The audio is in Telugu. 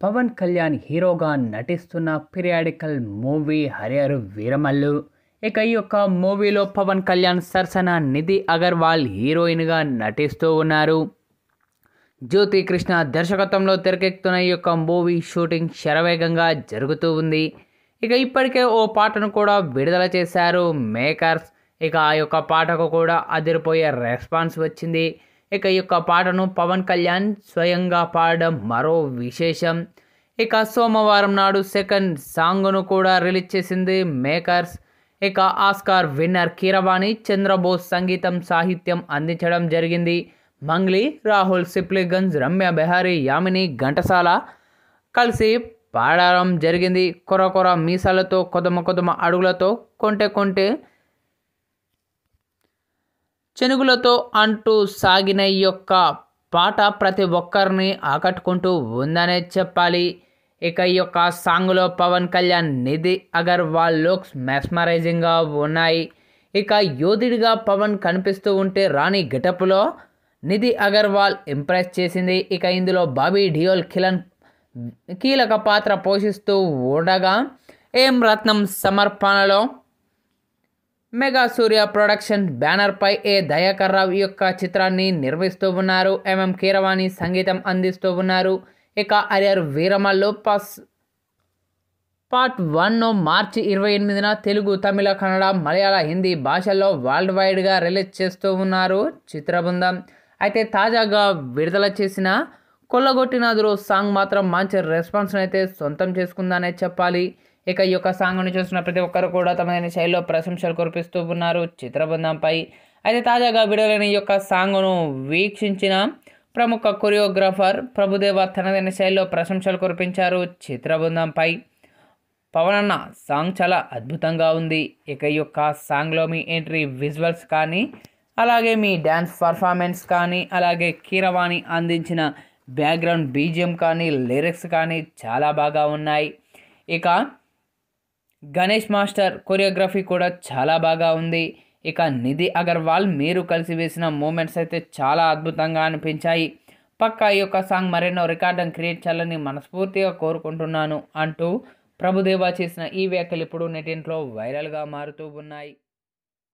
పవన్ కళ్యాణ్ హీరోగా నటిస్తున్న పీరియాడికల్ మూవీ హరిహర వీరమల్లు. ఇక ఈ యొక్క మూవీలో పవన్ కళ్యాణ్ సరసన నిధి అగర్వాల్ హీరోయిన్గా నటిస్తూ ఉన్నారు. జ్యోతి కృష్ణ దర్శకత్వంలో తెరకెక్కుతున్న ఈ యొక్క మూవీ షూటింగ్ శరవేగంగా జరుగుతూ ఉంది. ఇక ఇప్పటికే ఓ పాటను కూడా విడుదల చేశారు మేకర్స్. ఇక ఆ యొక్క పాటకు కూడా అదిరిపోయే రెస్పాన్స్ వచ్చింది. ఇక ఈ యొక్క పాటను పవన్ కళ్యాణ్ స్వయంగా పాడడం మరో విశేషం. ఇక సోమవారం నాడు సెకండ్ సాంగ్ను కూడా రిలీజ్ చేసింది మేకర్స్. ఇక ఆస్కార్ విన్నర్ కీరవాణి చంద్రబోస్ సంగీతం సాహిత్యం అందించడం జరిగింది. మంగ్లీ, రాహుల్ సిప్లిగంజ్, రమ్య బెహారీ, యామిని ఘంటసాల కలిసి పాడడం జరిగింది. కొర కొర మీసాలతో కొదమ అడుగులతో కొంటె చెనుగులతో అంటూ సాగిన ఈ యొక్క పాట ప్రతి ఒక్కరిని ఆకట్టుకుంటూ ఉందనే చెప్పాలి. ఇక ఈ యొక్క సాంగ్లో పవన్ కళ్యాణ్, నిధి అగర్వాల్ లుక్స్ మెస్మరైజింగ్గా ఉన్నాయి. ఇక యోధుడిగా పవన్ కనిపిస్తూ ఉంటే రాణి గెటప్లో నిధి అగర్వాల్ ఇంప్రెస్ చేసింది. ఇక ఇందులో బాబీ డియోల్ కీలక పాత్ర పోషిస్తూ ఉండగా ఏం రత్నం సమర్పణలో మెగా సూర్య ప్రొడక్షన్ బ్యానర్పై ఏ దయాకర్ రావు ఈ యొక్క చిత్రాన్ని నిర్మిస్తూ ఉన్నారు. ఎంఎం కీరవాణి సంగీతం అందిస్తూ ఉన్నారు. ఇక హరిహర వీరమల్లు పార్ట్ 1 మార్చి 28న తెలుగు, తమిళ, కన్నడ, మలయాళ, హిందీ భాషల్లో వరల్డ్ వైడ్గా రిలీజ్ చేస్తూ ఉన్నారు చిత్ర బృందం. అయితే తాజాగా విడుదల చేసిన కొల్లగొట్టినాదురు సాంగ్ మాత్రం మంచి రెస్పాన్స్ని అయితే సొంతం చేసుకుందనే చెప్పాలి. ఇక ఈ యొక్క సాంగ్ను చూసిన ప్రతి ఒక్కరు కూడా తమదైన శైలిలో ప్రశంసలు కురిపిస్తూ ఉన్నారు చిత్ర బృందంపై. అయితే తాజాగా విడుదలైన ఈ యొక్క సాంగ్ను వీక్షించిన ప్రముఖ కొరియోగ్రాఫర్ ప్రభుదేవ తనదైన శైలిలో ప్రశంసలు కురిపించారు చిత్ర బృందంపై. పవన్ అన్న సాంగ్ చాలా అద్భుతంగా ఉంది. ఇక ఈ యొక్క సాంగ్లో మీ ఎంట్రీ విజువల్స్ కానీ, అలాగే మీ డ్యాన్స్ పర్ఫార్మెన్స్ కానీ, అలాగే కీరవాణి అందించిన బ్యాక్గ్రౌండ్ బీజిఎం కానీ, లిరిక్స్ కానీ చాలా బాగా ఉన్నాయి. ఇక గణేష్ మాస్టర్ కొరియోగ్రఫీ కూడా చాలా బాగా ఉంది. ఇక నిధి అగర్వాల్ మీరు కలిసి వేసిన మూమెంట్స్ అయితే చాలా అద్భుతంగా అనిపించాయి. పక్కా ఈ యొక్క సాంగ్ మరెన్నో రికార్డును క్రియేట్ చేయాలని మనస్ఫూర్తిగా కోరుకుంటున్నాను అంటూ ప్రభుదేవా చేసిన ఈ వ్యాఖ్యలు ఇప్పుడు నెటింట్లో వైరల్గా మారుతూ ఉన్నాయి.